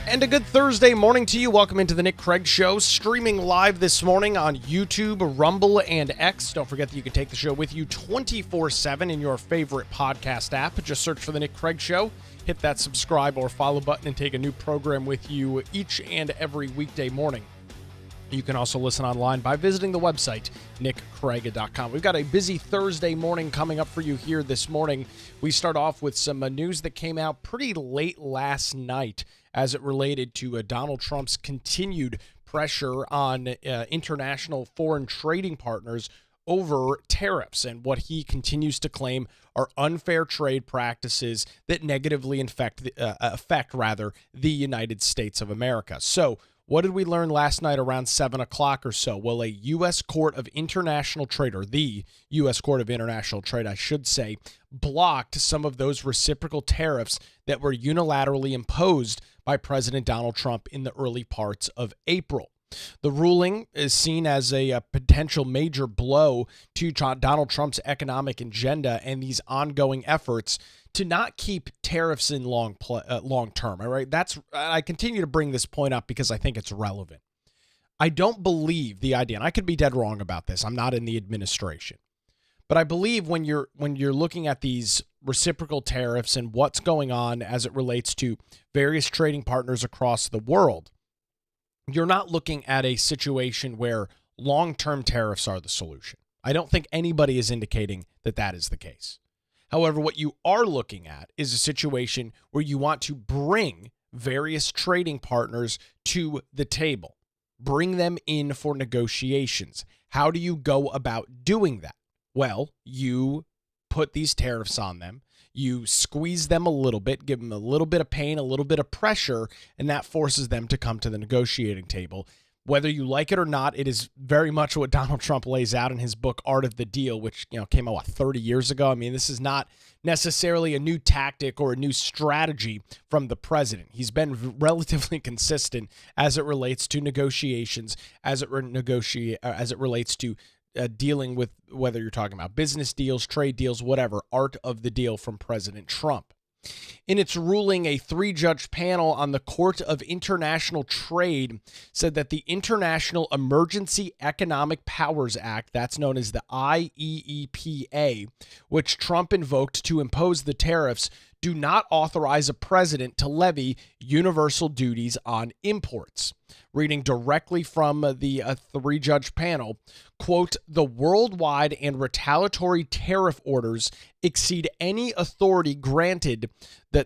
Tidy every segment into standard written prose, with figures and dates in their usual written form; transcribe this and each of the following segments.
And a good Thursday morning to you. Welcome into the Nick Craig Show, streaming live this morning on YouTube, Rumble, and X. Don't forget that you can take the show with you 24/7 in your favorite podcast app. Just search for the Nick Craig Show, hit that subscribe or follow button, and take a new program with you each and every weekday morning. You can also listen online by visiting the website, nickcraig.com. We've got a busy Thursday morning coming up for you here this morning. We start off with some news that came out pretty late last night as it related to Donald Trump's continued pressure on international foreign trading partners over tariffs and what he continues to claim are unfair trade practices that negatively affect the United States of America. So, what did we learn last night around 7 o'clock or so? Well, a U.S. Court of International Trade, or the U.S. Court of International Trade, I should say, blocked some of those reciprocal tariffs that were unilaterally imposed by President Donald Trump in the early parts of April. The ruling is seen as a potential major blow to Donald Trump's economic agenda and these ongoing efforts to not keep tariffs in long term. All right, I continue to bring this point up because I think it's relevant. I don't believe the idea, and I could be dead wrong about this. I'm not in the administration, but I believe when you're looking at these reciprocal tariffs and what's going on as it relates to various trading partners across the world, you're not looking at a situation where long-term tariffs are the solution. I don't think anybody is indicating that that is the case. However, what you are looking at is a situation where you want to bring various trading partners to the table, bring them in for negotiations. How do you go about doing that? Well, you put these tariffs on them, you squeeze them a little bit, give them a little bit of pain, a little bit of pressure, and that forces them to come to the negotiating table. Whether you like it or not, it is very much what Donald Trump lays out in his book, Art of the Deal, which came out, 30 years ago? I mean, this is not necessarily a new tactic or a new strategy from the president. He's been relatively consistent as it relates to negotiations, as it relates to dealing with whether you're talking about business deals, trade deals, whatever. Art of the Deal from President Trump. In its ruling, a 3-judge panel on the Court of International Trade said that the International Emergency Economic Powers Act, that's known as the IEEPA, which Trump invoked to impose the tariffs, do not authorize a president to levy universal duties on imports. Reading directly from the 3-judge panel, quote, "The worldwide and retaliatory tariff orders exceed any authority granted to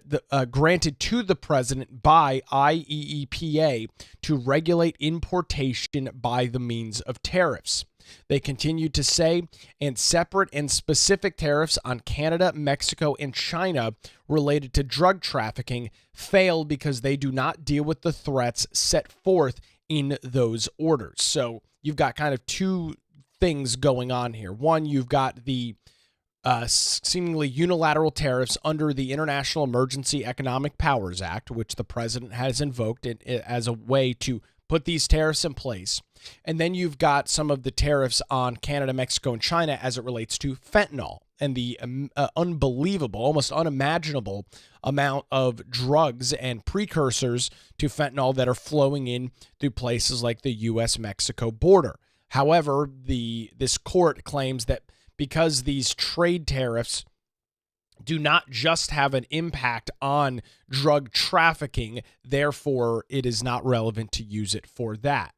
the president by IEEPA to regulate importation by the means of tariffs." They continued to say, and separate and specific tariffs on Canada, Mexico, and China related to drug trafficking fail because they do not deal with the threats set forth in those orders. So you've got kind of two things going on here. One, you've got the seemingly unilateral tariffs under the International Emergency Economic Powers Act, which the president has invoked as a way to put these tariffs in place. And then you've got some of the tariffs on Canada, Mexico, and China as it relates to fentanyl and the unbelievable, almost unimaginable amount of drugs and precursors to fentanyl that are flowing in through places like the U.S.-Mexico border. However, this court claims that because these trade tariffs do not just have an impact on drug trafficking, therefore it is not relevant to use it for that.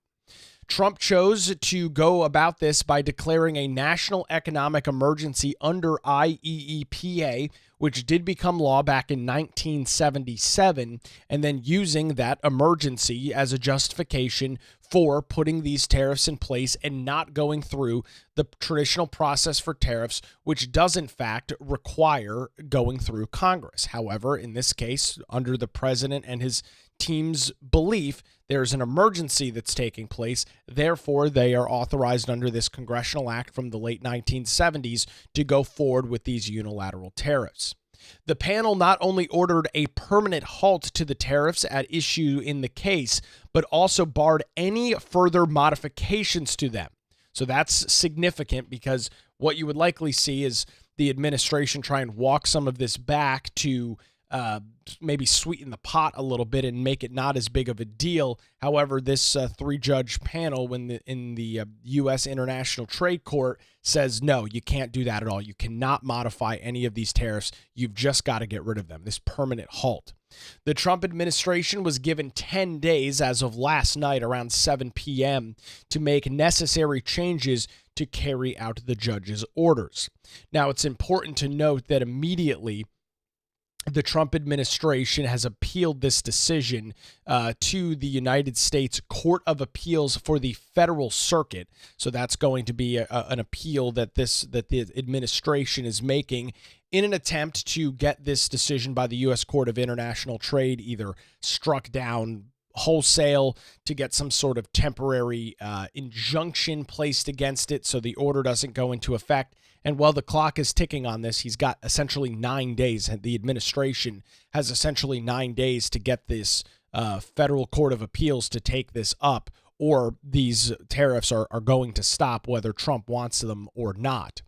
Trump chose to go about this by declaring a national economic emergency under IEEPA, which did become law back in 1977, and then using that emergency as a justification for putting these tariffs in place and not going through the traditional process for tariffs, which does in fact require going through Congress. However, in this case, under the president and his team's belief, there's an emergency that's taking place. Therefore, they are authorized under this congressional act from the late 1970s to go forward with these unilateral tariffs. The panel not only ordered a permanent halt to the tariffs at issue in the case, but also barred any further modifications to them. So that's significant because what you would likely see is the administration try and walk some of this back to maybe sweeten the pot a little bit and make it not as big of a deal. However, this three-judge panel in the U.S. International Trade Court says, no, you can't do that at all. You cannot modify any of these tariffs. You've just got to get rid of them, this permanent halt. The Trump administration was given 10 days as of last night around 7 p.m. to make necessary changes to carry out the judge's orders. Now, it's important to note that immediately the Trump administration has appealed this decision to the United States Court of Appeals for the Federal Circuit. So that's going to be an appeal that the administration is making in an attempt to get this decision by the U.S. Court of International Trade either struck down wholesale, to get some sort of temporary injunction placed against it so the order doesn't go into effect. And while the clock is ticking on this, he's got essentially 9 days. The administration has essentially 9 days to get this federal court of appeals to take this up, or these tariffs are going to stop whether Trump wants them or not.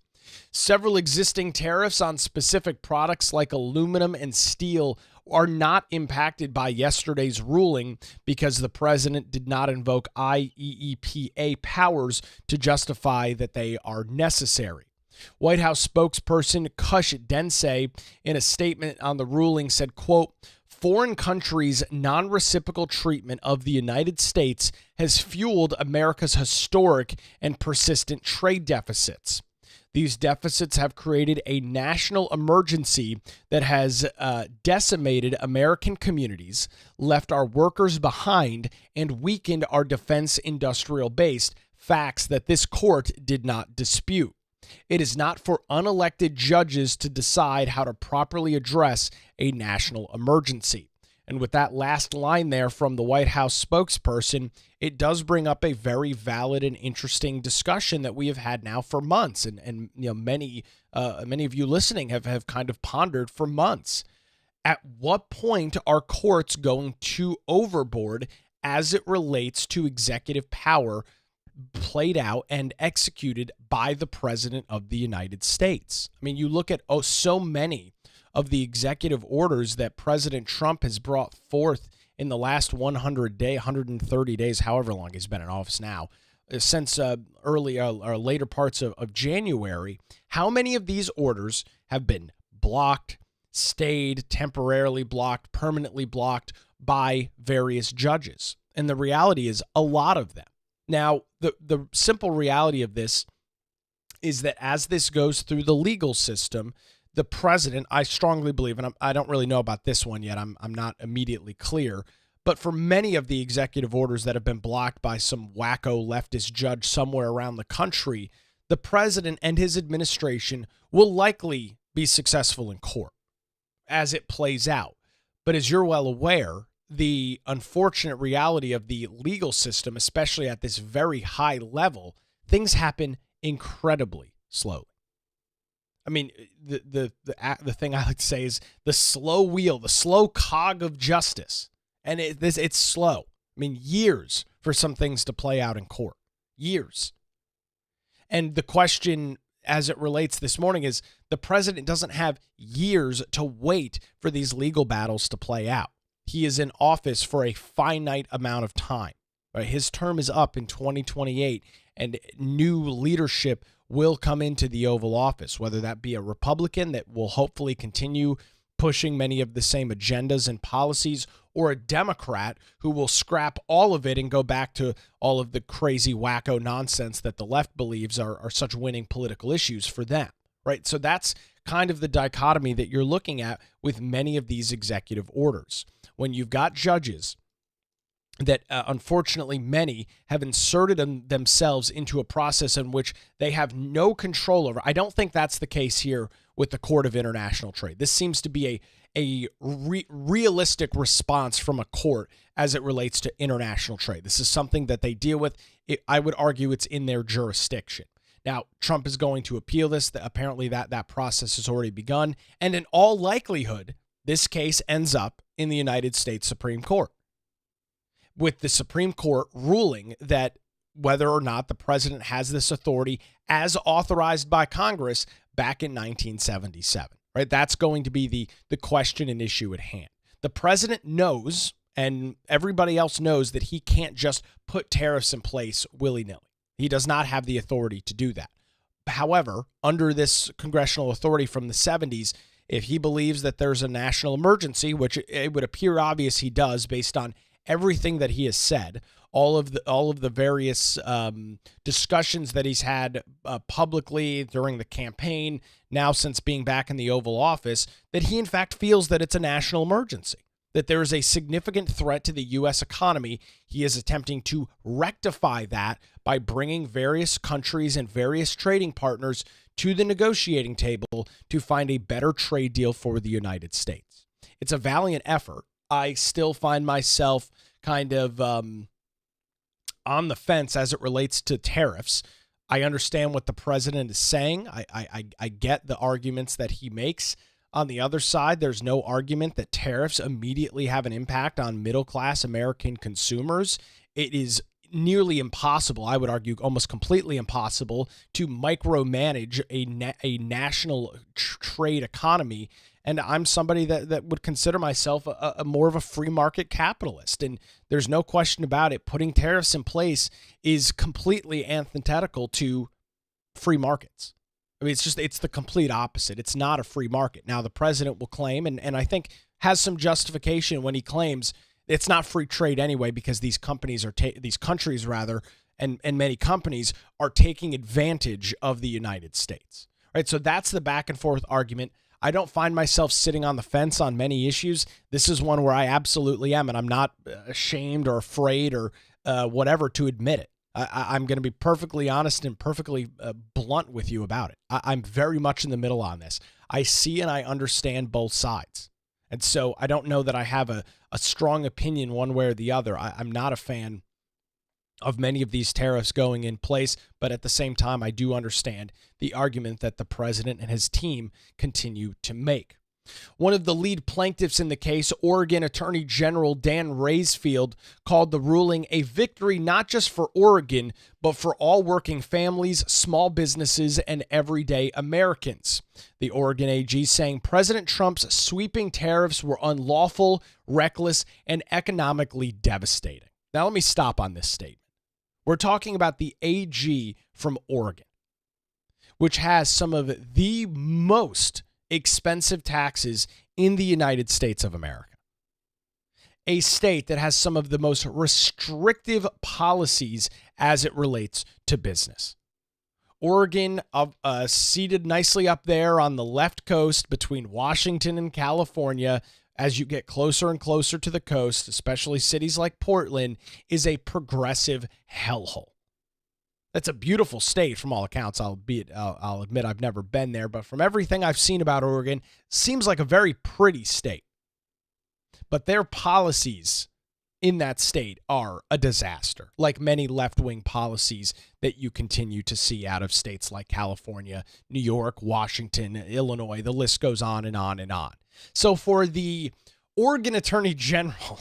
Several existing tariffs on specific products like aluminum and steel are not impacted by yesterday's ruling because the president did not invoke IEEPA powers to justify that they are necessary. White House spokesperson Kush Densey, in a statement on the ruling, said, quote, "Foreign countries' non-reciprocal treatment of the United States has fueled America's historic and persistent trade deficits. These deficits have created a national emergency that has decimated American communities, left our workers behind, and weakened our defense industrial base, facts that this court did not dispute. It is not for unelected judges to decide how to properly address a national emergency." And with that last line there from the White House spokesperson, it does bring up a very valid and interesting discussion that we have had now for months, and many of you listening have kind of pondered for months. At what point are courts going too overboard as it relates to executive power played out and executed by the President of the United States? I mean, you look at so many of the executive orders that President Trump has brought forth in the last 130 days, however long he's been in office now, since early or later parts of January. How many of these orders have been blocked, stayed, temporarily blocked, permanently blocked by various judges? And the reality is a lot of them. Now, the simple reality of this is that as this goes through the legal system, the president, I strongly believe, and I don't really know about this one yet, I'm not immediately clear, but for many of the executive orders that have been blocked by some wacko leftist judge somewhere around the country, the president and his administration will likely be successful in court as it plays out. But as you're well aware, the unfortunate reality of the legal system, especially at this very high level, things happen incredibly slowly. I mean, the thing I like to say is the slow wheel, the slow cog of justice. And it's slow. I mean, years for some things to play out in court. Years. And the question as it relates this morning is the president doesn't have years to wait for these legal battles to play out. He is in office for a finite amount of time. Right? His term is up in 2028, and new leadership will come into the Oval Office, whether that be a Republican that will hopefully continue pushing many of the same agendas and policies, or a Democrat who will scrap all of it and go back to all of the crazy wacko nonsense that the left believes are such winning political issues for them, right? So that's kind of the dichotomy that you're looking at with many of these executive orders. When you've got judges that unfortunately many have inserted themselves into a process in which they have no control over. I don't think that's the case here with the Court of International Trade. This seems to be a realistic response from a court as it relates to international trade. This is something that they deal with. I would argue it's in their jurisdiction. Now, Trump is going to appeal this. Apparently that process has already begun. And in all likelihood, this case ends up in the United States Supreme Court, with the Supreme Court ruling that whether or not the president has this authority as authorized by Congress back in 1977. right? That's going to be the question and issue at hand. The president knows, and everybody else knows, that he can't just put tariffs in place willy-nilly. He does not have the authority to do that. However, under this congressional authority from the 70s, if he believes that there's a national emergency, which it would appear obvious he does based on everything that he has said, all of the various discussions that he's had publicly during the campaign, now since being back in the Oval Office, that he in fact feels that it's a national emergency, that there is a significant threat to the U.S. economy. He is attempting to rectify that by bringing various countries and various trading partners to the negotiating table to find a better trade deal for the United States. It's a valiant effort. I still find myself kind of on the fence as it relates to tariffs. I understand what the president is saying. I get the arguments that he makes. On the other side, there's no argument that tariffs immediately have an impact on middle-class American consumers. It is nearly impossible, I would argue almost completely impossible, to micromanage a national trade economy. And I'm somebody that would consider myself a more of a free market capitalist. And there's no question about it. Putting tariffs in place is completely antithetical to free markets. I mean, it's the complete opposite. It's not a free market. Now, the president will claim, and I think has some justification when he claims it's not free trade anyway, because these countries and many companies are taking advantage of the United States. Right? So that's the back and forth argument. I don't find myself sitting on the fence on many issues. This is one where I absolutely am, and I'm not ashamed or afraid or whatever to admit it. I'm going to be perfectly honest and perfectly blunt with you about it. I'm very much in the middle on this. I see and I understand both sides. And so I don't know that I have a strong opinion one way or the other. I'm not a fan of many of these tariffs going in place, but at the same time, I do understand the argument that the president and his team continue to make. One of the lead plaintiffs in the case, Oregon Attorney General Dan Raisfield, called the ruling a victory not just for Oregon, but for all working families, small businesses, and everyday Americans. The Oregon AG saying President Trump's sweeping tariffs were unlawful, reckless, and economically devastating. Now, let me stop on this statement. We're talking about the AG from Oregon, which has some of the most expensive taxes in the United States of America. A state that has some of the most restrictive policies as it relates to business. Oregon, seated nicely up there on the left coast between Washington and California, as you get closer and closer to the coast, especially cities like Portland, is a progressive hellhole. That's a beautiful state from all accounts, I'll admit I've never been there, but from everything I've seen about Oregon, seems like a very pretty state. But their policies in that state are a disaster, like many left-wing policies that you continue to see out of states like California, New York, Washington, Illinois. The list goes on and on and on. So for the Oregon Attorney General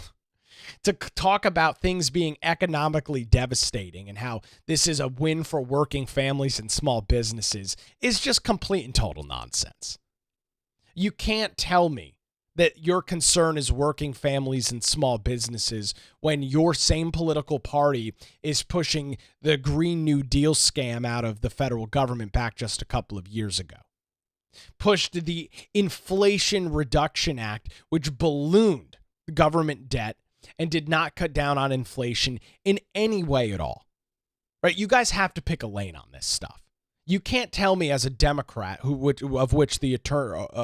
to talk about things being economically devastating and how this is a win for working families and small businesses is just complete and total nonsense. You can't tell me that your concern is working families and small businesses when your same political party is pushing the Green New Deal scam out of the federal government back just a couple of years ago. Pushed the Inflation Reduction Act, which ballooned government debt and did not cut down on inflation in any way at all. Right? You guys have to pick a lane on this stuff. You can't tell me as a Democrat, of which the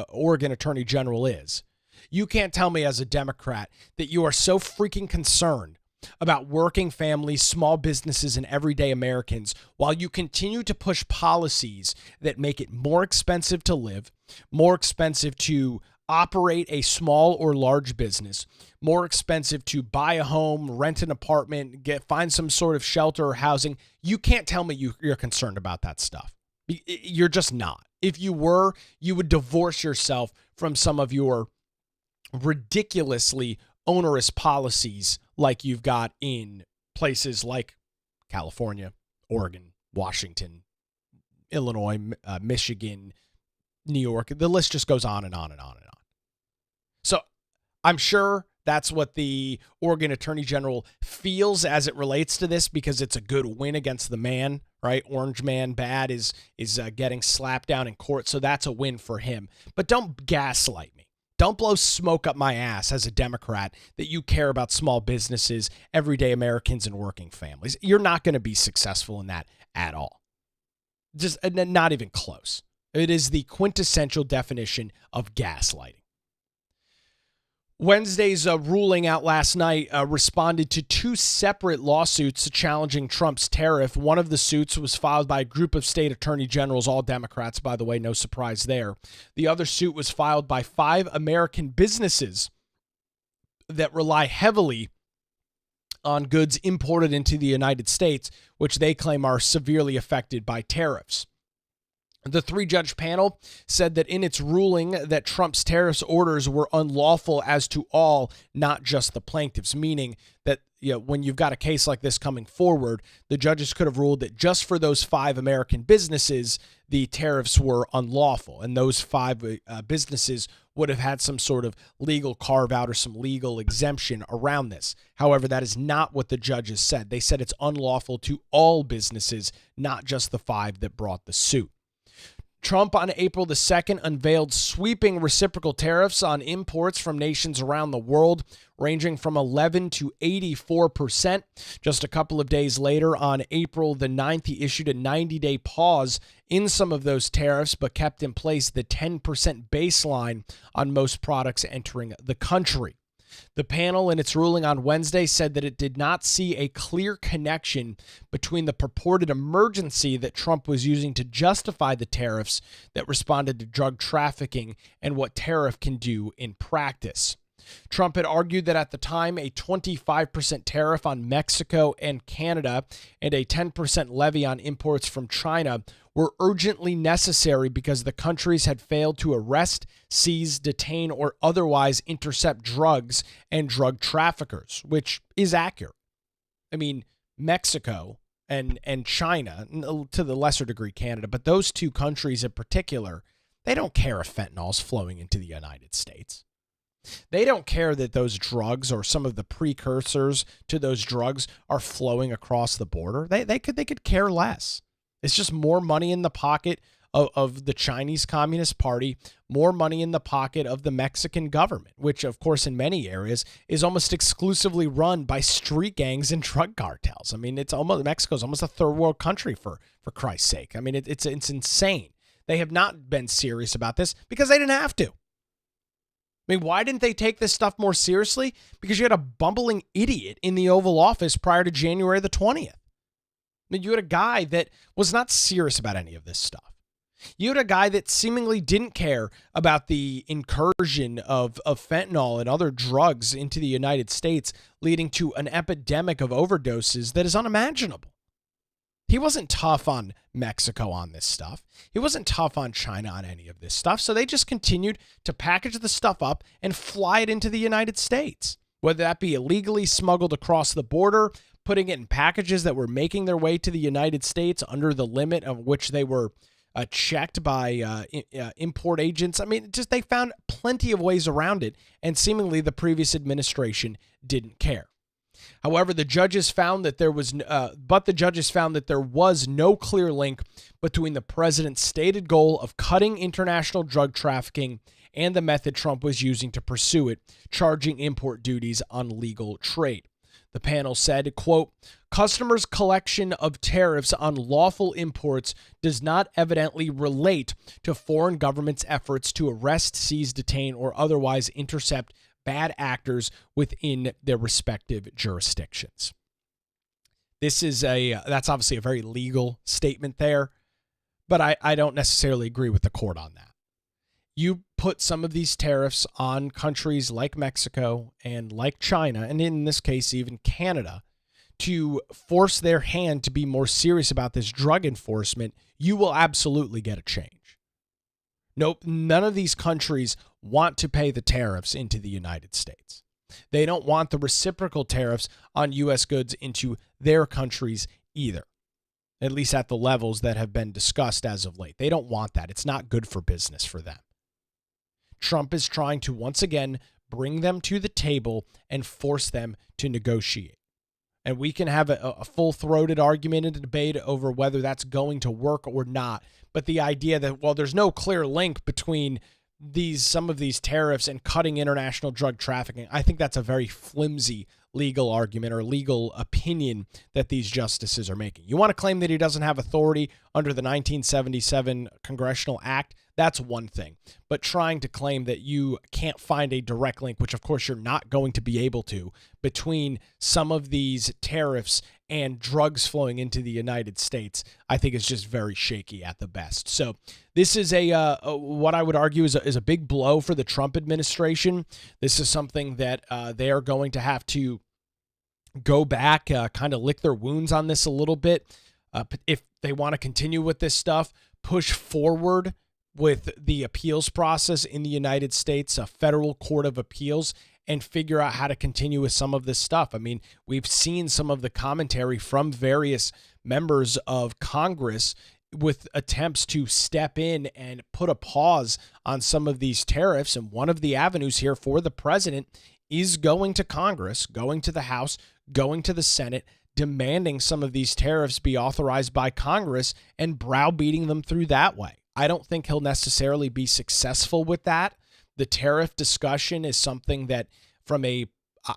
Oregon Attorney General is, you can't tell me as a Democrat that you are so freaking concerned about working families, small businesses, and everyday Americans while you continue to push policies that make it more expensive to live, more expensive to operate a small or large business, more expensive to buy a home, rent an apartment, find some sort of shelter or housing. You can't tell me you're concerned about that stuff. You're just not. If you were, you would divorce yourself from some of your ridiculously onerous policies like you've got in places like California, Oregon, Washington, Illinois, Michigan, New York. The list just goes on and on and on and on. So I'm sure that's what the Oregon Attorney General feels as it relates to this, because it's a good win against the man, right? Orange man bad is getting slapped down in court, so that's a win for him. But don't gaslight me. Don't blow smoke up my ass as a Democrat that you care about small businesses, everyday Americans, and working families. You're not going to be successful in that at all. Just not even close. It is the quintessential definition of gaslighting. Wednesday's ruling out last night responded to two separate lawsuits challenging Trump's tariff. One of the suits was filed by a group of state attorney generals, all Democrats, by the way, no surprise there. The other suit was filed by 5 American businesses that rely heavily on goods imported into the United States, which they claim are severely affected by tariffs. The 3-judge panel said that in its ruling that Trump's tariffs orders were unlawful as to all, not just the plaintiffs, meaning that when you've got a case like this coming forward, the judges could have ruled that just for those 5 American businesses, the tariffs were unlawful, and those 5 businesses would have had some sort of legal carve-out or some legal exemption around this. However, that is not what the judges said. They said it's unlawful to all businesses, not just the 5 that brought the suit. Trump on April the 2nd unveiled sweeping reciprocal tariffs on imports from nations around the world, ranging from 11 to 84%. Just a couple of days later, on April the 9th, he issued a 90-day pause in some of those tariffs, but kept in place the 10% baseline on most products entering the country. The panel, in its ruling on Wednesday, said that it did not see a clear connection between the purported emergency that Trump was using to justify the tariffs that responded to drug trafficking and what tariff can do in practice. Trump had argued that at the time, a 25% tariff on Mexico and Canada and a 10% levy on imports from China were urgently necessary because the countries had failed to arrest, seize, detain, or otherwise intercept drugs and drug traffickers, which is accurate. I mean, Mexico and China, to the lesser degree Canada, but those two countries in particular, they don't care if fentanyl is flowing into the United States. They don't care that those drugs or some of the precursors to those drugs are flowing across the border. They could care less. It's just more money in the pocket of the Chinese Communist Party, more money in the pocket of the Mexican government, which, of course, in many areas is almost exclusively run by street gangs and drug cartels. I mean, Mexico's almost a third world country for Christ's sake. I mean, it's insane. They have not been serious about this because they didn't have to. I mean, why didn't they take this stuff more seriously? Because you had a bumbling idiot in the Oval Office prior to January the 20th. I mean, you had a guy that was not serious about any of this stuff. You had a guy that seemingly didn't care about the incursion of fentanyl and other drugs into the United States, leading to an epidemic of overdoses that is unimaginable. He wasn't tough on Mexico on this stuff. He wasn't tough on China on any of this stuff. So they just continued to package the stuff up and fly it into the United States, whether that be illegally smuggled across the border, putting it in packages that were making their way to the United States under the limit of which they were checked by import agents. I mean, just they found plenty of ways around it, and seemingly the previous administration didn't care. However, the judges found that there was no clear link between the president's stated goal of cutting international drug trafficking and the method Trump was using to pursue it, charging import duties on legal trade. The panel said, quote, "Customers' collection of tariffs on lawful imports does not evidently relate to foreign governments' efforts to arrest, seize, detain, or otherwise intercept bad actors within their respective jurisdictions." That's obviously a very legal statement there, but I don't necessarily agree with the court on that. You put some of these tariffs on countries like Mexico and like China, and in this case, even Canada, to force their hand to be more serious about this drug enforcement, you will absolutely get a change. Nope, none of these countries want to pay the tariffs into the United States. They don't want the reciprocal tariffs on U.S. goods into their countries either. at least at the levels that have been discussed as of late. They don't want that. It's not good for business for them. Trump is trying to once again bring them to the table and force them to negotiate. And we can have a full-throated argument and debate over whether that's going to work or not. But the idea that, well, there's no clear link between some of these tariffs and cutting international drug trafficking, I think that's a very flimsy legal argument or legal opinion that these justices are making. You want to claim that he doesn't have authority under the 1977 Congressional Act? That's one thing. But trying to claim that you can't find a direct link, which of course you're not going to be able to, between some of these tariffs and drugs flowing into the United States, I think is just very shaky at the best. So this is what I would argue is a big blow for the Trump administration. This is something that they are going to have to go back, kind of lick their wounds on this a little bit. If they want to continue with this stuff, push forward with the appeals process in the United States, a federal court of appeals, and figure out how to continue with some of this stuff. I mean, we've seen some of the commentary from various members of Congress with attempts to step in and put a pause on some of these tariffs. And one of the avenues here for the president is going to Congress, going to the House, going to the Senate, demanding some of these tariffs be authorized by Congress and browbeating them through that way. I don't think he'll necessarily be successful with that. The tariff discussion is something that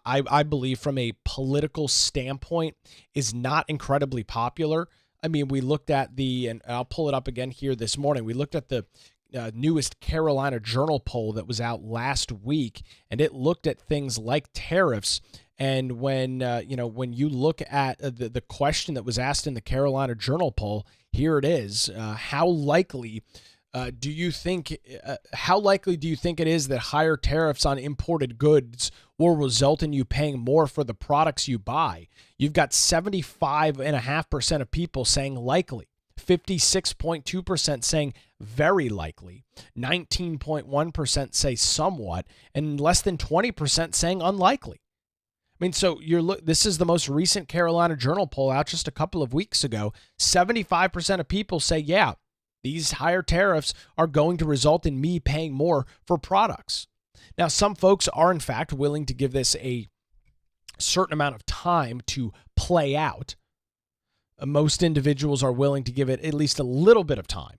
I believe from a political standpoint is not incredibly popular. I mean, we looked at and I'll pull it up again here this morning. We looked at the newest Carolina Journal poll that was out last week, and it looked at things like tariffs. And when you look at the question that was asked in the Carolina Journal poll, here it is. How likely do you think it is that higher tariffs on imported goods will result in you paying more for the products you buy? You've got 75.5% of people saying likely, 56.2% saying very likely, 19.1% say somewhat, and less than 20% saying unlikely. I mean, so this is the most recent Carolina Journal poll out just a couple of weeks ago. 75% of people say, yeah, these higher tariffs are going to result in me paying more for products. Now, some folks are, in fact, willing to give this a certain amount of time to play out. Most individuals are willing to give it at least a little bit of time.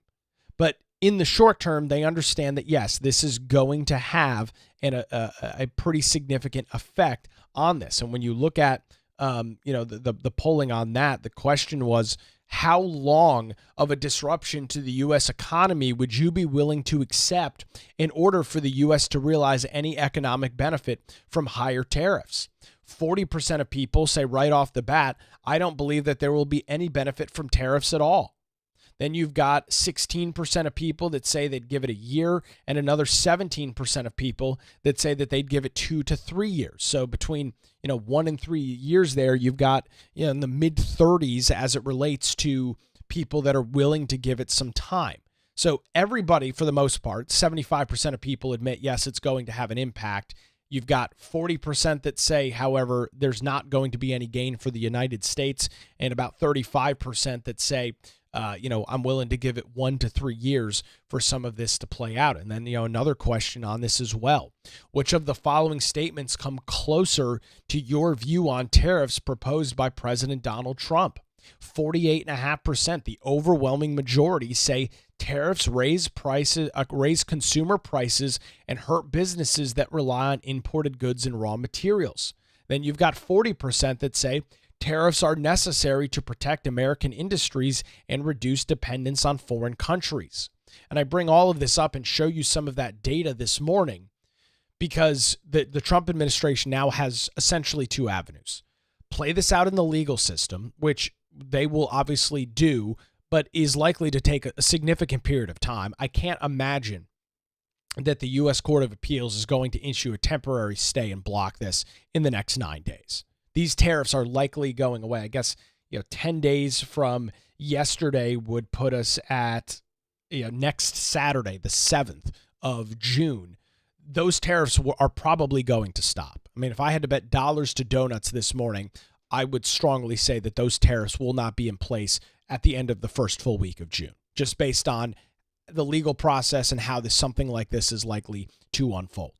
But in the short term, they understand that, yes, this is going to have a pretty significant effect on this. And when you look at the polling on that, the question was, how long of a disruption to the U.S. economy would you be willing to accept in order for the U.S. to realize any economic benefit from higher tariffs? 40% of people say right off the bat, I don't believe that there will be any benefit from tariffs at all. Then you've got 16% of people that say they'd give it a year, and another 17% of people that say that they'd give it 2 to 3 years. So between 1 and 3 years there, you've got in the mid 30s as it relates to people that are willing to give it some time. So everybody, for the most part, 75% of people admit, yes, it's going to have an impact. You've got 40% that say, however, there's not going to be any gain for the United States, and about 35% that say, I'm willing to give it 1 to 3 years for some of this to play out. And then, another question on this as well. Which of the following statements come closer to your view on tariffs proposed by President Donald Trump? 48.5%, the overwhelming majority, say tariffs raise consumer prices and hurt businesses that rely on imported goods and raw materials. Then you've got 40% that say tariffs are necessary to protect American industries and reduce dependence on foreign countries. And I bring all of this up and show you some of that data this morning because the Trump administration now has essentially two avenues. Play this out in the legal system, which they will obviously do, but is likely to take a significant period of time. I can't imagine that the U.S. Court of Appeals is going to issue a temporary stay and block this in the next 9 days. These tariffs are likely going away. I guess 10 days from yesterday would put us at next Saturday, the 7th of June. Those tariffs are probably going to stop. I mean, if I had to bet dollars to donuts this morning, I would strongly say that those tariffs will not be in place at the end of the first full week of June, just based on the legal process and how something like this is likely to unfold.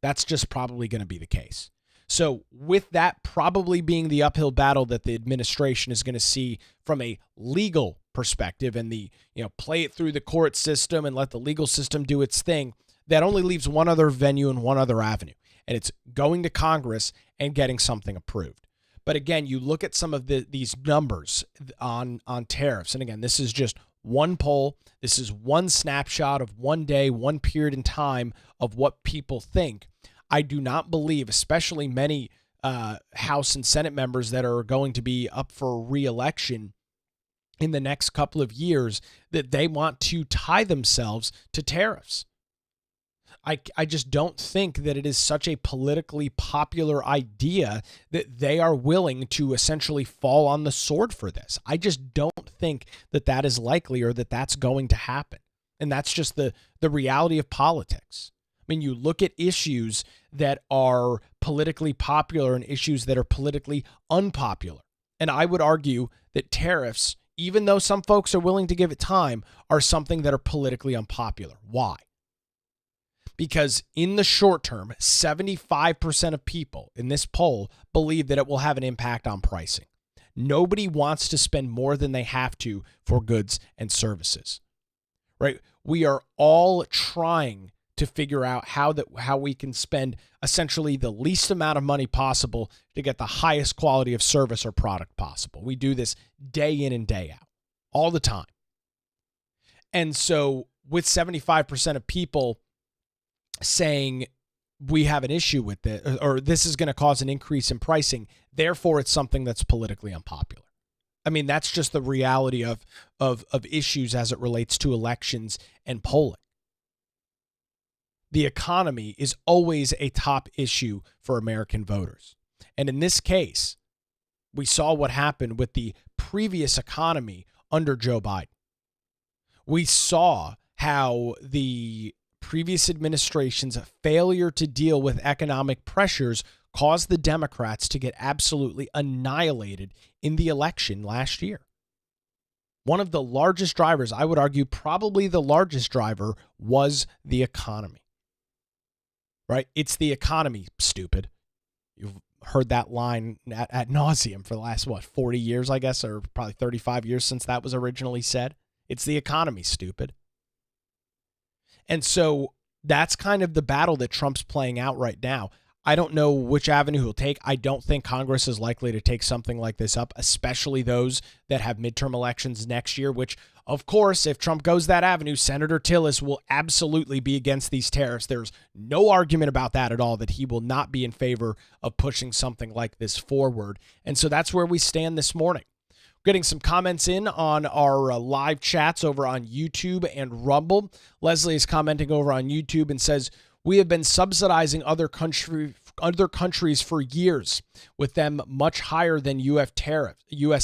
That's just probably going to be the case. So with that probably being the uphill battle that the administration is going to see from a legal perspective and play it through the court system and let the legal system do its thing, that only leaves one other venue and one other avenue, and it's going to Congress and getting something approved. But again, you look at some of these numbers on tariffs, and again, this is just one poll. This is one snapshot of one day, one period in time of what people think. I do not believe, especially many House and Senate members that are going to be up for re-election in the next couple of years, that they want to tie themselves to tariffs. I just don't think that it is such a politically popular idea that they are willing to essentially fall on the sword for this. I just don't think that that is likely or that that's going to happen. And that's just the reality of politics. I mean, you look at issues that are politically popular and issues that are politically unpopular. And I would argue that tariffs, even though some folks are willing to give it time, are something that are politically unpopular. Why? Because in the short term, 75% of people in this poll believe that it will have an impact on pricing. Nobody wants to spend more than they have to for goods and services, right? We are all trying to figure out how we can spend essentially the least amount of money possible to get the highest quality of service or product possible. We do this day in and day out, all the time. And so with 75% of people saying we have an issue with it, or this is going to cause an increase in pricing, therefore it's something that's politically unpopular. I mean, that's just the reality of issues as it relates to elections and polling. The economy is always a top issue for American voters. And in this case, we saw what happened with the previous economy under Joe Biden. We saw how the previous administration's failure to deal with economic pressures caused the Democrats to get absolutely annihilated in the election last year. One of the largest drivers, I would argue probably the largest driver, was the economy. Right? It's the economy, stupid. You've heard that line ad nauseum for the last, 40 years, I guess, or probably 35 years since that was originally said. It's the economy, stupid. And so that's kind of the battle that Trump's playing out right now. I don't know which avenue he'll take. I don't think Congress is likely to take something like this up, especially those that have midterm elections next year, which, of course, if Trump goes that avenue, Senator Tillis will absolutely be against these tariffs. There's no argument about that at all, that he will not be in favor of pushing something like this forward. And so that's where we stand this morning. Getting some comments in on our live chats over on YouTube and Rumble. Leslie is commenting over on YouTube and says, "We have been subsidizing other countries for years, with them much higher than U.S.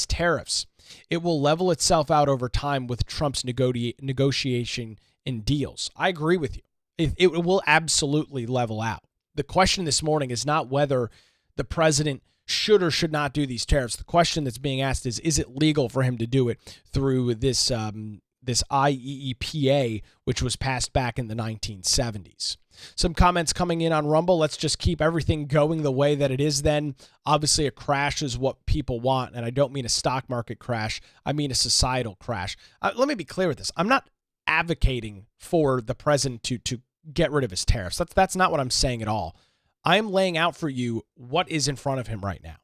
tariffs. It will level itself out over time with Trump's negotiation and deals." I agree with you. It will absolutely level out. The question this morning is not whether the president should or should not do these tariffs. The question that's being asked is it legal for him to do it through this IEEPA, which was passed back in the 1970s. Some comments coming in on Rumble. Let's just keep everything going the way that it is then. Obviously, a crash is what people want, and I don't mean a stock market crash. I mean a societal crash. Let me be clear with this. I'm not advocating for the president to get rid of his tariffs. That's not what I'm saying at all. I'm laying out for you what is in front of him right now.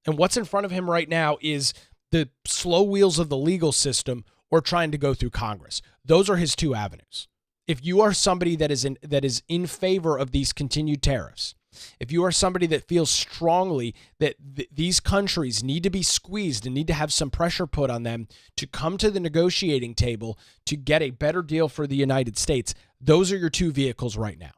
And what's in front of him right now is the slow wheels of the legal system or trying to go through Congress. Those are his two avenues. If you are somebody that is in favor of these continued tariffs, if you are somebody that feels strongly that these countries need to be squeezed and need to have some pressure put on them to come to the negotiating table to get a better deal for the United States, those are your two vehicles right now.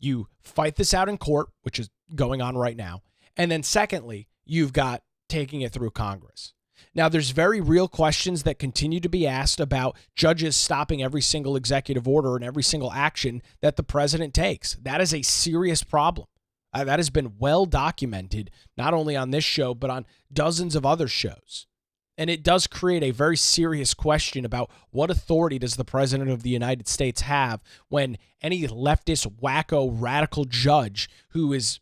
You fight this out in court, which is going on right now. And then secondly, you've got taking it through Congress. Now, there's very real questions that continue to be asked about judges stopping every single executive order and every single action that the president takes. That is a serious problem. That has been well documented, not only on this show, but on dozens of other shows. And it does create a very serious question about what authority does the president of the United States have when any leftist, wacko, radical judge who is,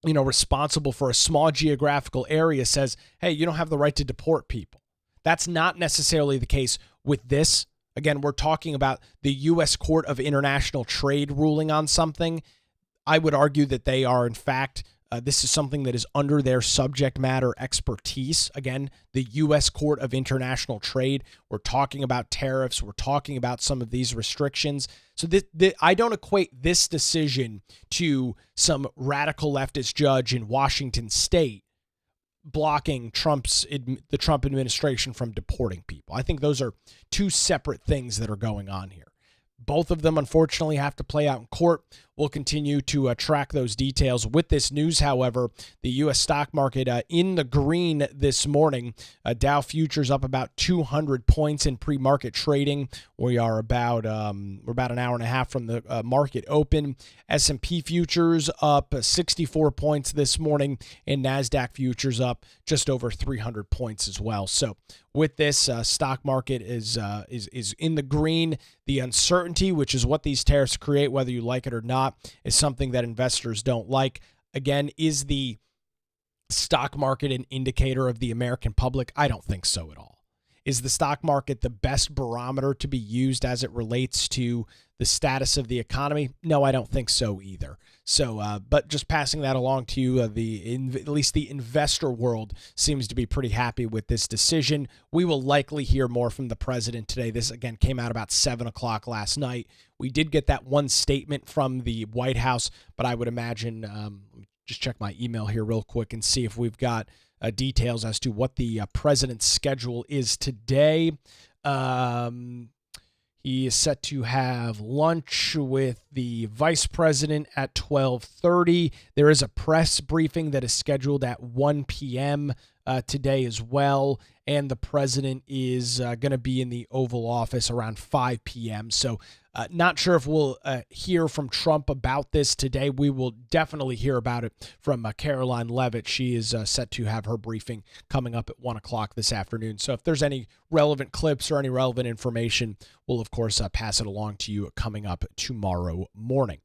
responsible for a small geographical area says, hey, you don't have the right to deport people. That's not necessarily the case with this. Again, we're talking about the U.S. Court of International Trade ruling on something. I would argue that they are, in fact, this is something that is under their subject matter expertise. Again, the U.S. Court of International Trade. We're talking about tariffs. We're talking about some of these restrictions. So I don't equate this decision to some radical leftist judge in Washington State blocking the Trump administration from deporting people. I think those are two separate things that are going on here. Both of them, unfortunately, have to play out in court. We'll continue to track those details. With this news, however, the U.S. stock market in the green this morning. Dow futures up about 200 points in pre-market trading. We are about an hour and a half from the market open. S&P futures up 64 points this morning, and NASDAQ futures up just over 300 points as well. So with this, stock market is in the green. The uncertainty, which is what these tariffs create, whether you like it or not, is something that investors don't like. Again, is the stock market an indicator of the American public? I don't think so at all. Is the stock market the best barometer to be used as it relates to the status of the economy? No, I don't think so either. So, but just passing that along to you, at least the investor world seems to be pretty happy with this decision. We will likely hear more from the president today. This, again, came out about 7 o'clock last night. We did get that one statement from the White House, but I would imagine, just check my email here real quick and see if we've got details as to what the president's schedule is today. He is set to have lunch with the vice president at 12:30. There is a press briefing that is scheduled at 1 p.m. Today as well, and the president is going to be in the Oval Office around 5 p.m. So not sure if we'll hear from Trump about this today. We will definitely hear about it from Caroline Leavitt. She is set to have her briefing coming up at 1 o'clock this afternoon. So if there's any relevant clips or any relevant information, we'll, of course, pass it along to you coming up tomorrow morning.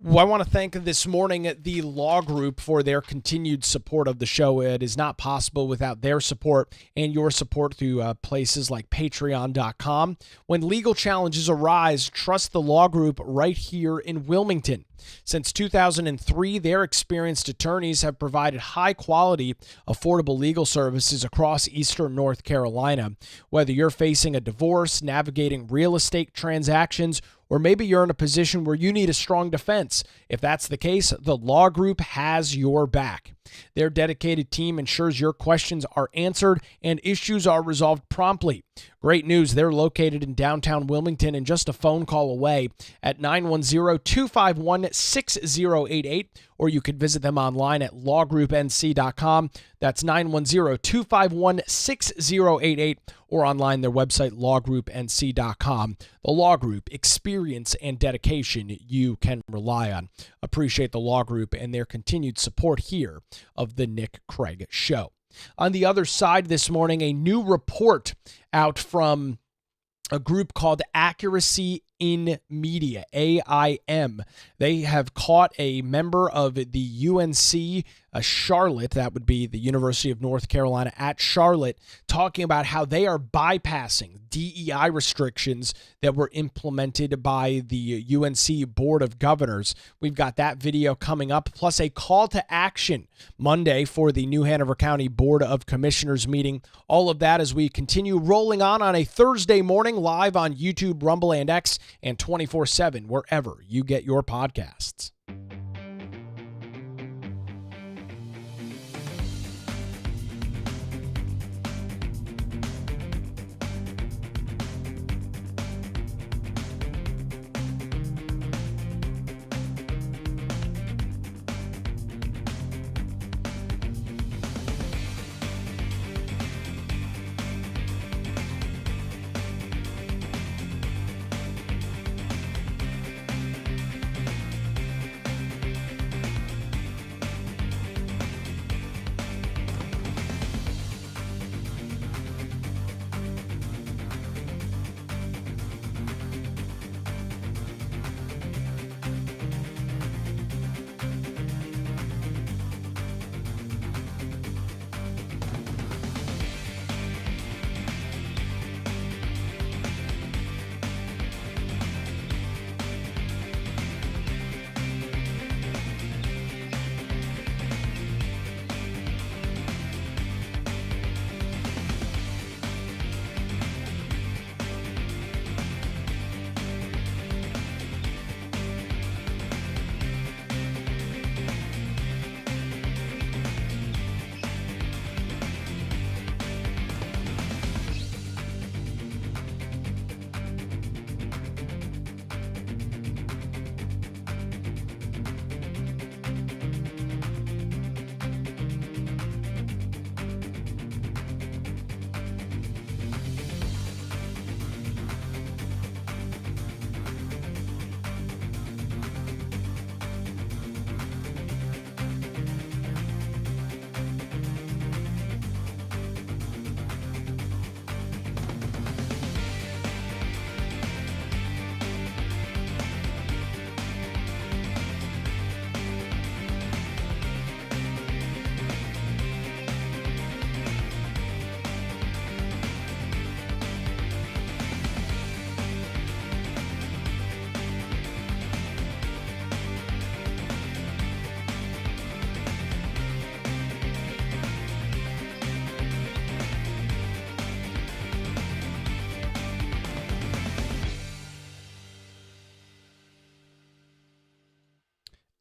Well, I want to thank this morning the Law Group for their continued support of the show. It is not possible without their support and your support through places like patreon.com. When legal challenges arise, trust the Law Group right here in Wilmington. Since 2003, their experienced attorneys have provided high-quality, affordable legal services across eastern North Carolina. Whether you're facing a divorce, navigating real estate transactions, or maybe you're in a position where you need a strong defense. If that's the case, the Law Group has your back. Their dedicated team ensures your questions are answered and issues are resolved promptly. Great news, they're located in downtown Wilmington and just a phone call away at 910-251-6088, or you could visit them online at lawgroupnc.com. That's 910-251-6088, or online their website, lawgroupnc.com. The Law Group, experience and dedication you can rely on. Appreciate the Law Group and their continued support here of the Nick Craig Show. On the other side this morning, a new report out from a group called Accuracy in Media, AIM. They have caught a member of the UNC Charlotte, that would be the University of North Carolina at Charlotte, talking about how they are bypassing DEI restrictions that were implemented by the UNC Board of Governors. We've got that video coming up, plus a call to action Monday for the New Hanover County Board of Commissioners meeting. All of that as we continue rolling on a Thursday morning live on YouTube, Rumble, and X, and 24/7 wherever you get your podcasts.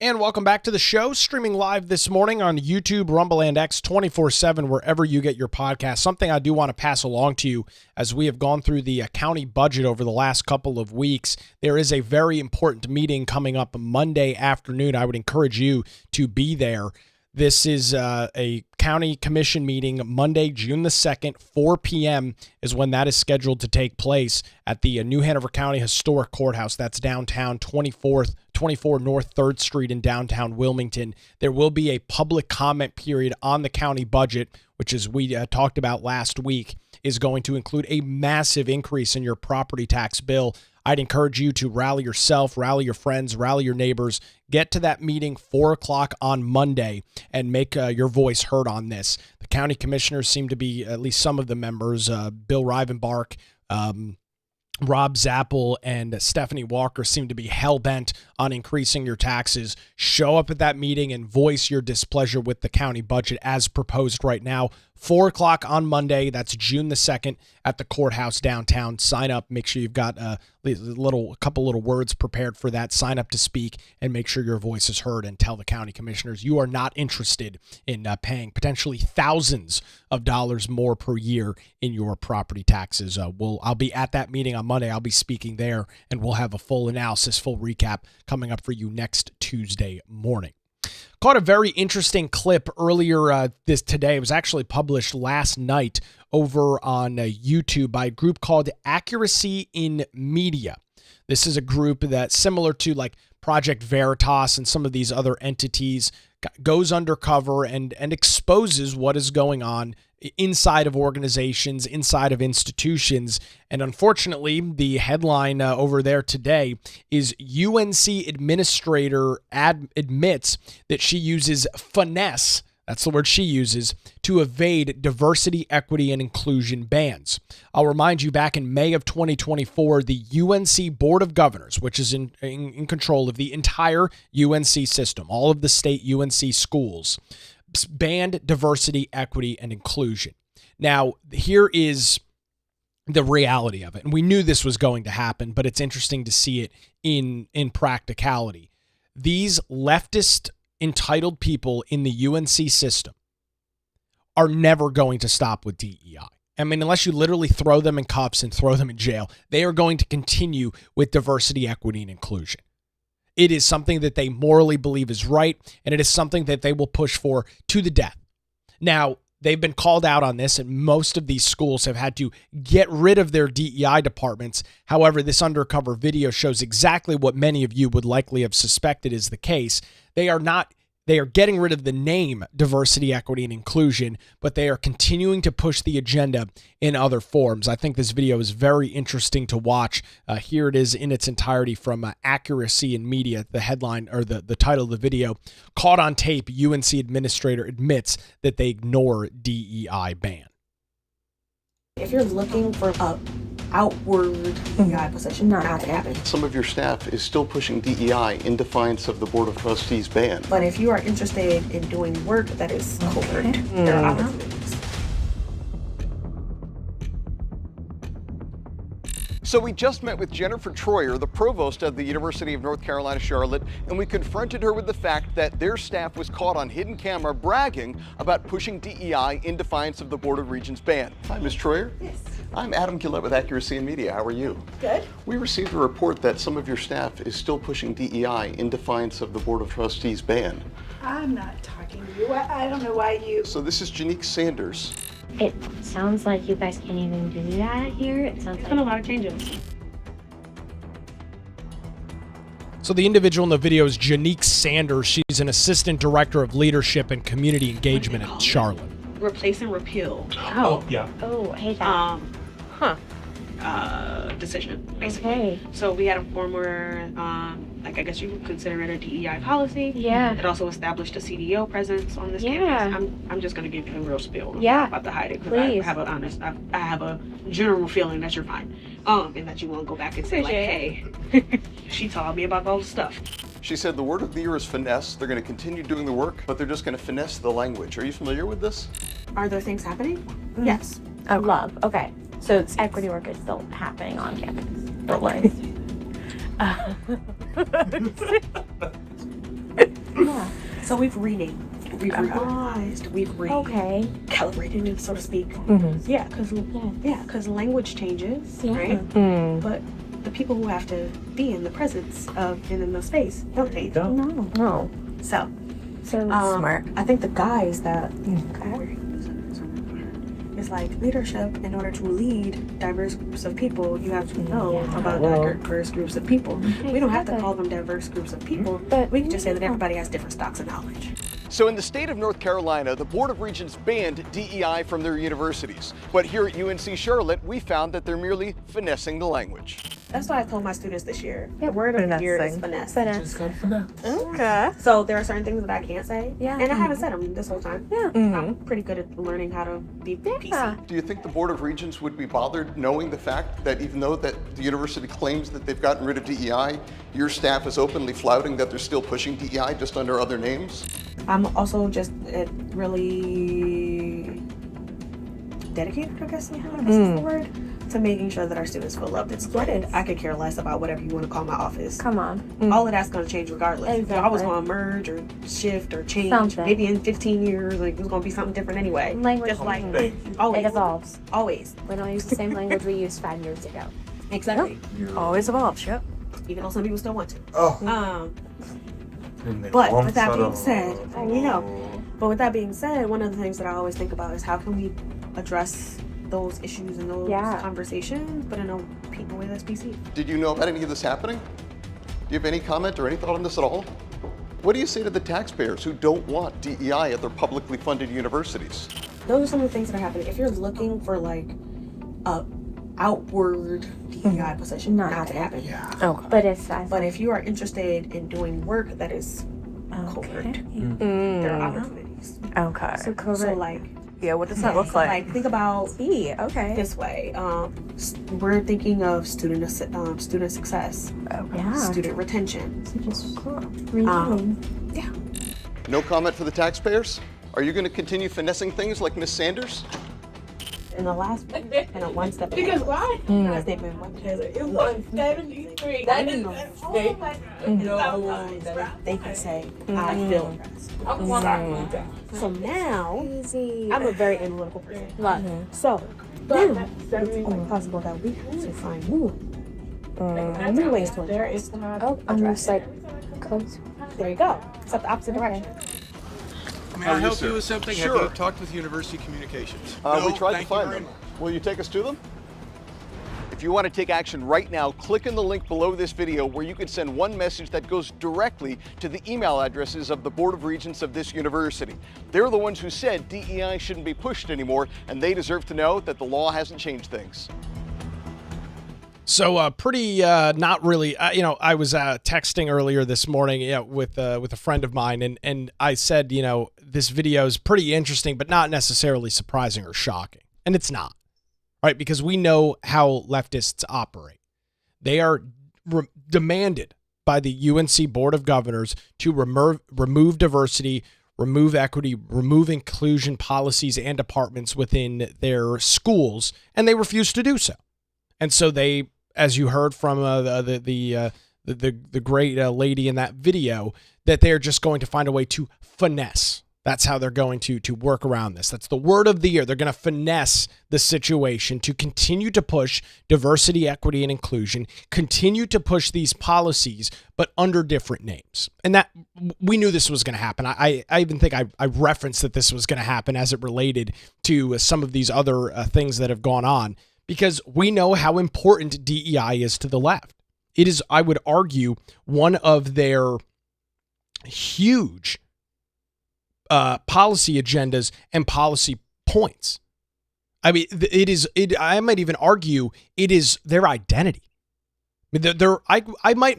And welcome back to the show, streaming live this morning on YouTube, Rumble, and X 24/7, wherever you get your podcast. Something I do want to pass along to you as we have gone through the county budget over the last couple of weeks. There is a very important meeting coming up Monday afternoon. I would encourage you to be there. This is a county commission meeting Monday, June the 2nd, 4 p.m. is when that is scheduled to take place at the New Hanover County Historic Courthouse. That's downtown 24 North 3rd Street in downtown Wilmington. There will be a public comment period on the county budget, which, as we talked about last week, is going to include a massive increase in your property tax bill. I'd encourage you to rally yourself, rally your friends, rally your neighbors, get to that meeting 4 o'clock on Monday and make your voice heard on this. The county commissioners seem to be, at least some of the members, Bill Rivenbark, Rob Zappel, and Stephanie Walker seem to be hell-bent on increasing your taxes. Show up at that meeting and voice your displeasure with the county budget as proposed right now. 4 o'clock on Monday, that's June the 2nd, at the courthouse downtown. Sign up. Make sure you've got a couple little words prepared for that. Sign up to speak and make sure your voice is heard, and tell the county commissioners you are not interested in paying potentially thousands of dollars more per year in your property taxes. I'll be at that meeting on Monday. I'll be speaking there, and we'll have a full analysis, full recap coming up for you next Tuesday morning. Caught a very interesting clip earlier today. It was actually published last night over on YouTube by a group called Accuracy in Media. This is a group that's similar to like Project Veritas and some of these other entities, goes undercover and exposes what is going on inside of organizations, inside of institutions. And unfortunately, the headline over there today is UNC administrator admits that she uses finesse, that's the word she uses, to evade diversity, equity, and inclusion bans. I'll remind you, back in May of 2024, the UNC Board of Governors, which is in control of the entire UNC system, all of the state UNC schools, banned diversity, equity, and inclusion. Now, here is the reality of it. And we knew this was going to happen, but it's interesting to see it in practicality. These leftist entitled people in the UNC system are never going to stop with DEI. I mean, unless you literally throw them in cuffs and throw them in jail, they are going to continue with diversity, equity, and inclusion. It is something that they morally believe is right, and it is something that they will push for to the death. Now, they've been called out on this, and most of these schools have had to get rid of their DEI departments. However, this undercover video shows exactly what many of you would likely have suspected is the case. They are getting rid of the name diversity, equity, and inclusion, but they are continuing to push the agenda in other forms. I think this video is very interesting to watch. Here it is in its entirety from Accuracy in Media. The headline, or the title of the video, "Caught on Tape, UNC Administrator Admits That They Ignore DEI Ban." If you're looking for a outward DEI position, not going to happen. Some of your staff is still pushing DEI in defiance of the Board of Trustees ban. But if you are interested in doing work that is covert, there are opportunities. So we just met with Jennifer Troyer, the provost of the University of North Carolina, Charlotte, and we confronted her with the fact that their staff was caught on hidden camera bragging about pushing DEI in defiance of the Board of Regents ban. Hi, Ms. Troyer. Yes. I'm Adam Gillette with Accuracy in Media. How are you? Good. We received a report that some of your staff is still pushing DEI in defiance of the Board of Trustees ban. I'm not talking to you. I don't know why you... So this is Janique Sanders. It sounds like you guys can't even do that here. It sounds There's been a like lot of changes. So the individual in the video is Janique Sanders. She's an assistant director of leadership and community engagement at Charlotte. Replace and repeal. oh hey that Decision, basically. okay So we had a former, I guess you would consider it a DEI policy. yeah It also established a CDO presence on this Yeah. campus. I'm just going to give you a real spiel. I'm Yeah. not about to hide it because I Please. have I have a general feeling that you're fine. And that you won't go back and say like, hey, she taught me about all the stuff. She said the word of the year is finesse. They're going to continue doing the work, but they're just going to finesse the language. Are you familiar with this? Are there things happening? Yes. love okay so it's equity work is still happening on campus but like Yeah. So we've renamed, we've revised, we've calibrated, so to speak. Mm-hmm. Yeah, because language changes, right? But the people who have to be in the presence of and in the space don't change. No. So Smart. I think the guys that it's like leadership. In order to lead diverse groups of people, you have to know about diverse groups of people. We don't have to call them diverse groups of people, but we can just say that everybody has different stocks of knowledge. So in the state of North Carolina, the Board of Regents banned DEI from their universities. But here at UNC Charlotte, we found that they're merely finessing the language. That's why I told my students this year. The word of the year is finesse. Okay. So there are certain things that I can't say. Yeah. And I haven't said them this whole time. Yeah. I'm pretty good at learning how to be PC. Do you think the Board of Regents would be bothered knowing the fact that even though that the university claims that they've gotten rid of DEI, your staff is openly flouting that they're still pushing DEI just under other names? I'm also just really dedicated, I guess, this is the word, to making sure that our students feel loved and supported. I could care less about whatever you want to call my office. Come on. All of that's going to change regardless. Exactly. If I was going to merge or shift or change, Something. maybe in 15 years, like, it's going to be something different anyway. Language, Just like, it always. evolves. Always. We don't use the same language we used 5 years ago. Exactly. Always evolves, yep. Even though some people still want to. Oh. But with that being said, but with that being said, one of the things that I always think about is how can we address those issues and those conversations, but in a way that's PC. Did you know about any of this happening? Do you have any comment or any thought on this at all? What do you say to the taxpayers who don't want DEI at their publicly funded universities? Those are some of the things that are happening. If you're looking for like a outward DEI position, not to happen. Yeah. Okay. But if you are interested in doing work that is covert, there are opportunities. Okay. So covert. So like, Yeah, what does that look like? think about okay. this way. We're thinking of student success, student retention. No comment for the taxpayers? Are you going to continue finessing things like Miss Sanders? In the last one, and a one step ahead. Because why? Because they've been one step It was 73. That is they can say, I feel impressed. So now, I'm a very analytical person. So now, it's quite possible that we have to find new ways to There address. is not Almost like close. There you go. It's up the opposite direction. May I help you with something? Sure. Have you talked with University Communications? We tried to thank you find very them. much. Will you take us to them? If you want to take action right now, click on the link below this video where you can send one message that goes directly to the email addresses of the Board of Regents of this university. They're the ones who said DEI shouldn't be pushed anymore, and they deserve to know that the law hasn't changed things. So pretty not really. I was texting earlier this morning with a friend of mine, and I said, this video is pretty interesting, but not necessarily surprising or shocking. And it's not, right? Because we know how leftists operate. They are demanded by the UNC Board of Governors to remove diversity, remove equity, remove inclusion policies and departments within their schools, and they refuse to do so. And so they, as you heard from the great lady in that video, that they're just going to find a way to finesse. That's how they're going to work around this. That's the word of the year. They're going to finesse the situation to continue to push diversity, equity, and inclusion, continue to push these policies, but under different names. And that we knew this was going to happen. I even think I referenced that this was going to happen as it related to some of these other things that have gone on, because we know how important DEI is to the left. It is, I would argue, one of their huge policy agendas and policy points. I mean, I might even argue it is their identity. I might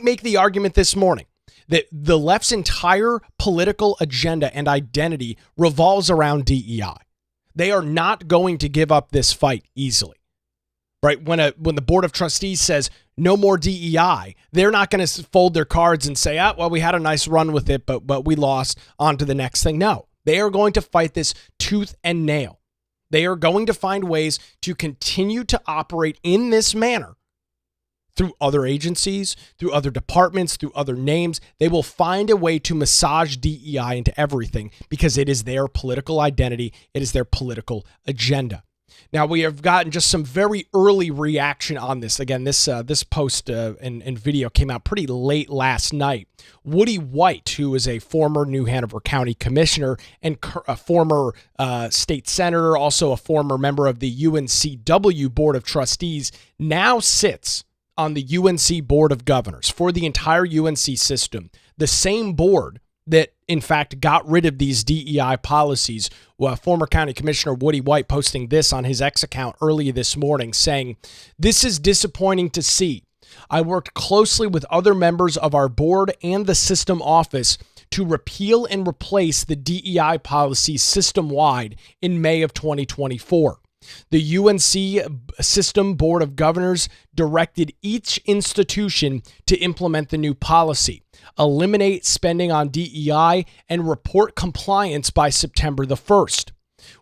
make the argument this morning that the left's entire political agenda and identity revolves around DEI. They are not going to give up this fight easily, right? When the Board of Trustees says no more DEI, they're not going to fold their cards and say, well, we had a nice run with it, but we lost, on to the next thing. No, they are going to fight this tooth and nail. They are going to find ways to continue to operate in this manner through other agencies, through other departments, through other names. They will find a way to massage DEI into everything because it is their political identity. It is their political agenda. Now, we have gotten just some very early reaction on this. Again, this post and video came out pretty late last night. Woody White, who is a former New Hanover County Commissioner and a former state senator, also a former member of the UNCW Board of Trustees, now sits on the UNC Board of Governors for the entire UNC system, the same board that, in fact, got rid of these DEI policies. Well, former County Commissioner Woody White posting this on his X account earlier this morning saying, "This is disappointing to see. I worked closely with other members of our board and the system office to repeal and replace the DEI policy system-wide in May of 2024. The UNC System Board of Governors directed each institution to implement the new policy, eliminate spending on DEI, and report compliance by September the 1st.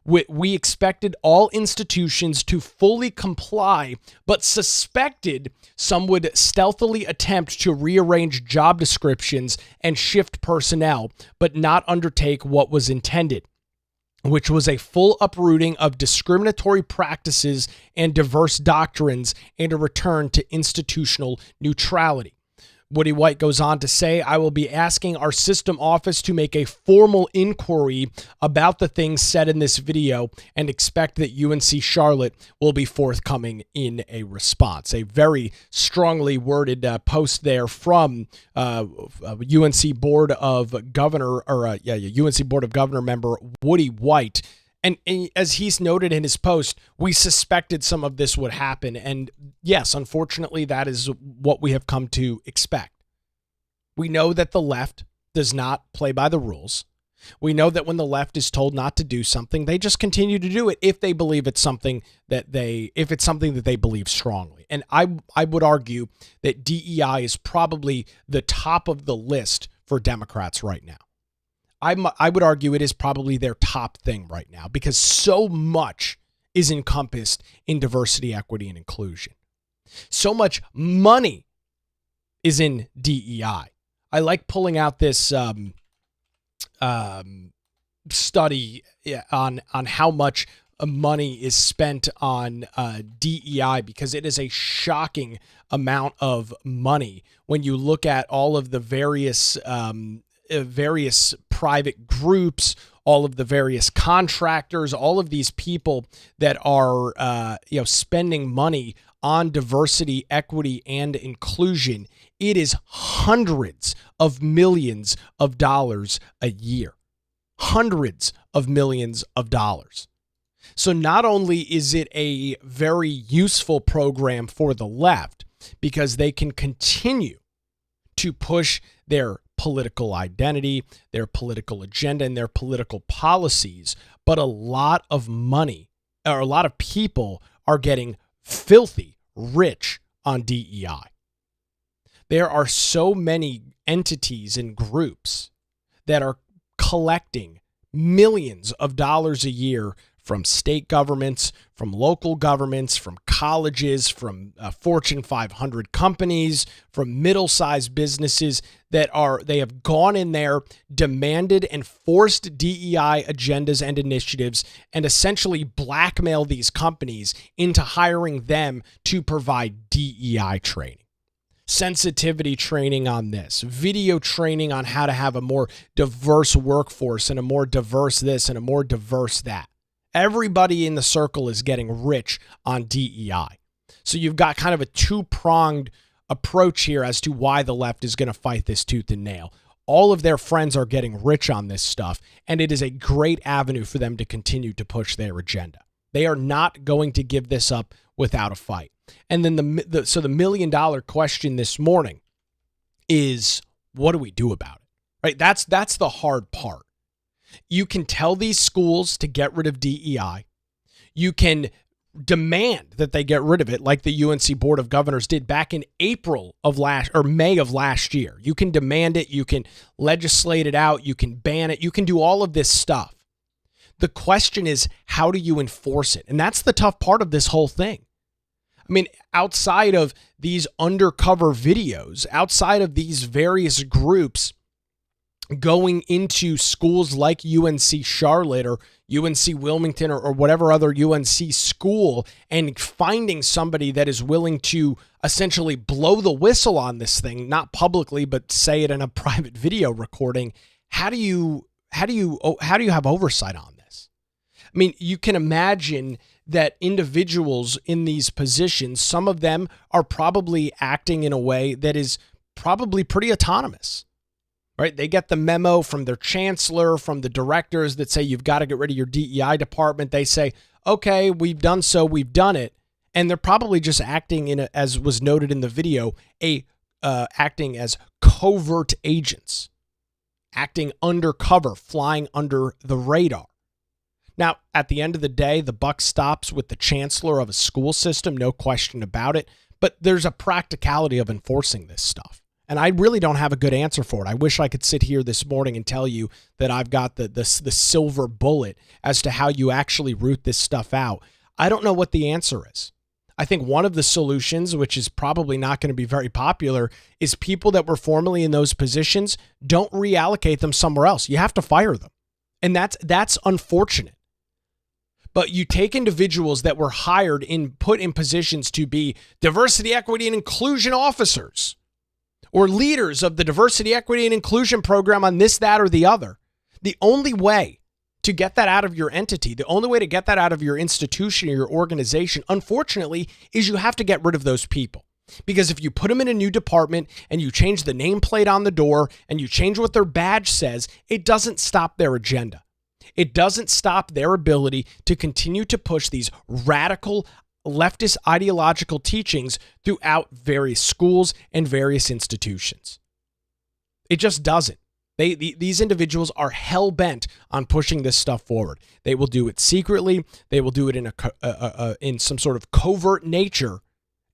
We expected all institutions to fully comply, but suspected some would stealthily attempt to rearrange job descriptions and shift personnel, but not undertake what was intended, which was a full uprooting of discriminatory practices and diverse doctrines and a return to institutional neutrality." Woody White goes on to say, "I will be asking our system office to make a formal inquiry about the things said in this video and expect that UNC Charlotte will be forthcoming in a response." A very strongly worded post there from UNC Board of Governor UNC Board of Governor member Woody White. And as he's noted in his post, we suspected some of this would happen. And yes, unfortunately, that is what we have come to expect. We know that the left does not play by the rules. We know that when the left is told not to do something, they just continue to do it if they believe it's something that they believe strongly. And I would argue that DEI is probably the top of the list for Democrats right now. I would argue it is probably their top thing right now because so much is encompassed in diversity, equity, and inclusion. So much money is in DEI. I like pulling out this study on how much money is spent on DEI because it is a shocking amount of money when you look at all of the various private groups, all of the various contractors, all of these people that are spending money on diversity, equity, and inclusion. It is hundreds of millions of dollars a year. Hundreds of millions of dollars. So not only is it a very useful program for the left because they can continue to push their political identity, their political agenda, and their political policies, but a lot of money, or a lot of people are getting filthy rich on DEI. There are so many entities and groups that are collecting millions of dollars a year from state governments, from local governments, from colleges, from Fortune 500 companies, from middle-sized businesses they have gone in there, demanded and forced DEI agendas and initiatives, and essentially blackmail these companies into hiring them to provide DEI training. Sensitivity training on this, video training on how to have a more diverse workforce and a more diverse this and a more diverse that. Everybody in the circle is getting rich on DEI. So you've got kind of a two-pronged approach here as to why the left is going to fight this tooth and nail. All of their friends are getting rich on this stuff, and it is a great avenue for them to continue to push their agenda. They are not going to give this up without a fight. And then the $1 million question this morning is, what do we do about it? Right? That's the hard part. You can tell these schools to get rid of DEI. You can demand that they get rid of it, like the UNC Board of Governors did back in May of last year. You can demand it. You can legislate it out. You can ban it. You can do all of this stuff. The question is, how do you enforce it? And that's the tough part of this whole thing. I mean, outside of these undercover videos, outside of these various groups going into schools like UNC Charlotte or UNC Wilmington or whatever other UNC school and finding somebody that is willing to essentially blow the whistle on this thing, not publicly, but say it in a private video recording, how do you have oversight on this? I mean, you can imagine that individuals in these positions, some of them are probably acting in a way that is probably pretty autonomous. Right? They get the memo from their chancellor, from the directors that say, you've got to get rid of your DEI department. They say, okay, we've done so, we've done it. And they're probably just acting as was noted in the video, acting as covert agents, acting undercover, flying under the radar. Now, at the end of the day, the buck stops with the chancellor of a school system, no question about it. But there's a practicality of enforcing this stuff. And I really don't have a good answer for it. I wish I could sit here this morning and tell you that I've got the silver bullet as to how you actually root this stuff out. I don't know what the answer is. I think one of the solutions, which is probably not going to be very popular, is people that were formerly in those positions, don't reallocate them somewhere else. You have to fire them. And that's unfortunate. But you take individuals that were hired put in positions to be diversity, equity, and inclusion officers, or leaders of the diversity, equity, and inclusion program on this, that, or the other. The only way to get that out of your entity, the only way to get that out of your institution or your organization, unfortunately, is you have to get rid of those people. Because if you put them in a new department and you change the nameplate on the door and you change what their badge says, it doesn't stop their agenda. It doesn't stop their ability to continue to push these radical leftist ideological teachings throughout various schools and various institutions. It just doesn't. These individuals are hell-bent on pushing this stuff forward. They will do it secretly. They will do it in some sort of covert nature,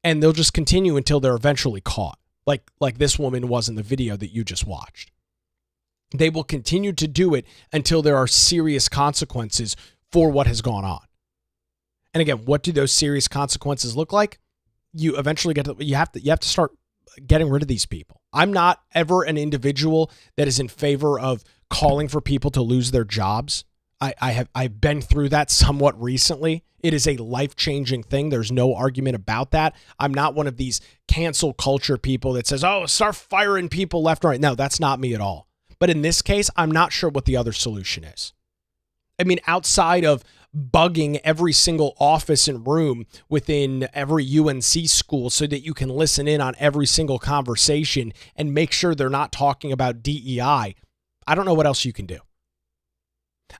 and they'll just continue until they're eventually caught, like this woman was in the video that you just watched. They will continue to do it until there are serious consequences for what has gone on. And again, what do those serious consequences look like? You eventually you have to start getting rid of these people. I'm not ever an individual that is in favor of calling for people to lose their jobs. I've been through that somewhat recently. It is a life-changing thing. There's no argument about that. I'm not one of these cancel culture people that says, oh, start firing people left and right. No, that's not me at all. But in this case, I'm not sure what the other solution is. I mean, outside of bugging every single office and room within every UNC school so that you can listen in on every single conversation and make sure they're not talking about DEI, I don't know what else you can do.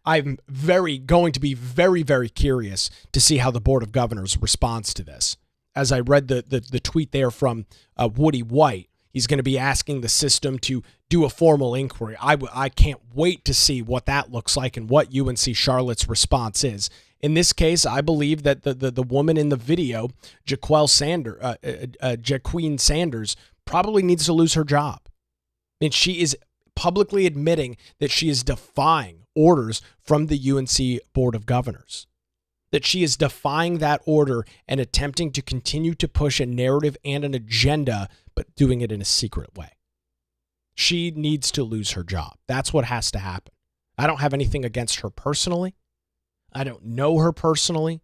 I'm going to be very, very curious to see how the Board of Governors responds to this. As I read the tweet there from Woody White, he's going to be asking the system to do a formal inquiry. I can't wait to see what that looks like and what UNC Charlotte's response is. In this case, I believe that the woman in the video, Jaqueen Sanders, probably needs to lose her job. I mean, she is publicly admitting that she is defying orders from the UNC Board of Governors, that she is defying that order and attempting to continue to push a narrative and an agenda, but doing it in a secret way. She needs to lose her job. That's what has to happen. I don't have anything against her personally. I don't know her personally.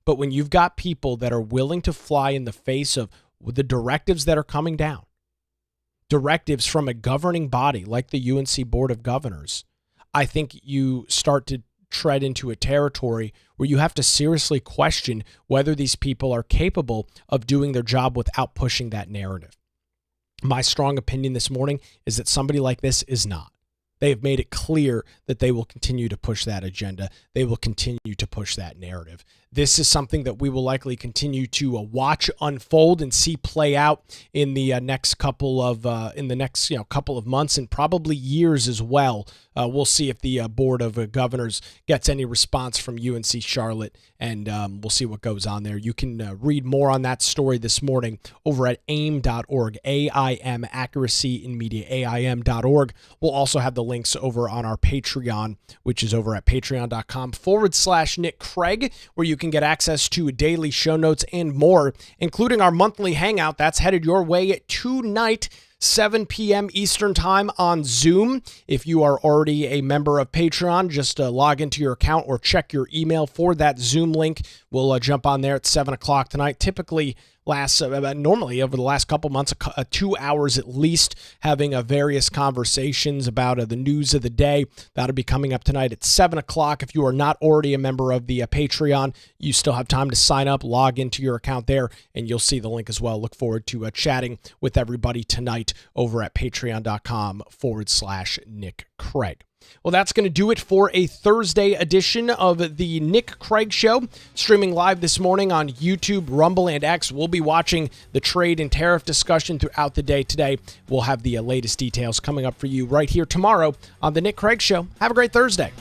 But when you've got people that are willing to fly in the face of the directives that are coming down, directives from a governing body like the UNC Board of Governors, I think you start to tread into a territory where you have to seriously question whether these people are capable of doing their job without pushing that narrative. My strong opinion this morning is that somebody like this is not. They have made it clear that they will continue to push that agenda. They will continue to push that narrative. This is something that we will likely continue to watch unfold and see play out in the next couple of couple of months and probably years as well. We'll see if the Board of Governors gets any response from UNC Charlotte, and we'll see what goes on there. You can read more on that story this morning over at aim.org, AIM, accuracy in media, AIM.org. We'll also have the links over on our Patreon, which is over at patreon.com/Nick Craig, where you can get access to daily show notes and more, including our monthly hangout that's headed your way tonight, 7 p.m. Eastern Time on Zoom. If you are already a member of Patreon, just log into your account or check your email for that Zoom link. We'll jump on there at 7 o'clock tonight. Typically lasts normally over the last couple months, 2 hours at least, having various conversations about the news of the day. That'll be coming up tonight at 7 o'clock. If you are not already a member of the Patreon, you still have time to sign up, log into your account there, and you'll see the link as well. Look forward to chatting with everybody tonight over at patreon.com/Nick Craig. Well, that's going to do it for a Thursday edition of the Nick Craig Show, streaming live this morning on YouTube, Rumble, and X. We'll be watching the trade and tariff discussion throughout the day today. We'll have the latest details coming up for you right here tomorrow on the Nick Craig Show. Have a great Thursday.